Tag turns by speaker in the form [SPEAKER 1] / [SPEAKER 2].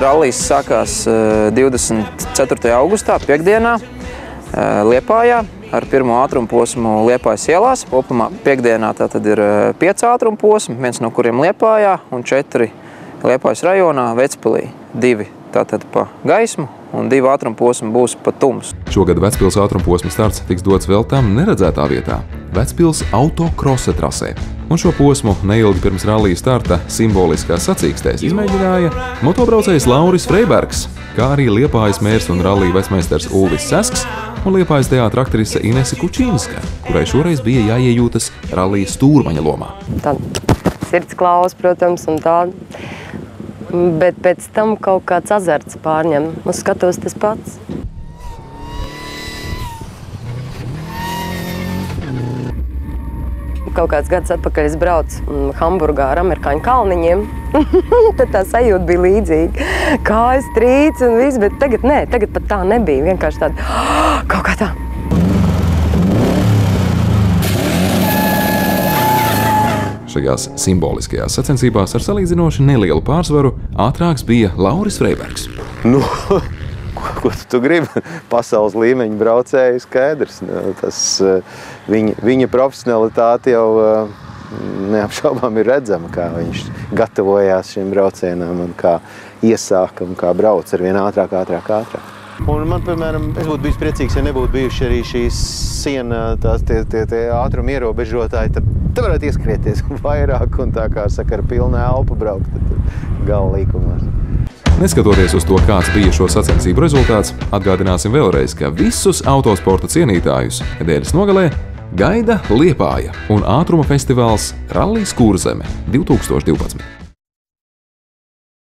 [SPEAKER 1] Rallijs sākās 24. augustā, piekdienā, Liepājā, ar pirmo ātrumu posmu Liepājas ielās. Kopumā piekdienā tātad ir 5 ātrumu posmi, viens no kuriem Liepājā un 4 Liepājas rajonā Vecpilī. 2 tātad pa gaismu un 2 ātrumu posmi būs pa tumsu.
[SPEAKER 2] Šogad Vecpils ātrumu posma starts tiks dots vēl tam neredzētā vietā – Vecpils autokrosa trasē. Un šo posmu neilgi pirms rallija starta simboliskās sacīkstēs izmēģināja motobraucējs Lauris Freibergs, kā arī Liepājas mērs un rallija vecmeistars Ulvis Sesks un Liepājas teātra aktrise Inese Kučīnska, kurai šoreiz bija jāiejūtas rallija stūrmaņa lomā.
[SPEAKER 3] Tā sirds klaus, protams, un tā. Bet pēc tam kaut kāds azarts pārņem. Uz skatos tas pats. Kaut kāds gads atpakaļ es braucu Hamburgā ar amerikāņu kalniņiem. Tad tā sajūta bija līdzīga. Kājas trīc un viss, bet tagad nē, tagad pat tā nebija. Vienkārši tāda kaut kā tā.
[SPEAKER 2] Šajās simboliskajās sacensībās ar salīdzinoši nelielu pārsvaru ātrāks bija Lauris Freibergs.
[SPEAKER 4] Nu, ko tu gribi? Pasaules līmeņa braucēju skaidrs. Viņa profesionalitāte jau neapšaubām ir redzama, kā viņš gatavojās šiem braucienām un kā iesāka un kā brauc ar vien ātrāk. Un man, piemēram, es būtu bijis priecīgs, ja nebūtu bijuši arī šīs siena, tie ātruma ierobežotāji, tad varētu ieskrieties vairāk un tā kā saka, ar pilnu elpu braukt gala līkumās.
[SPEAKER 2] Neskatoties uz to, kāds bija šo sacensību rezultāts, atgādināsim vēlreiz, ka visus autosporta cienītājus nedēļas nogalē gaida Liepāja un ātruma festivāls Rallijs Kurzeme 2012.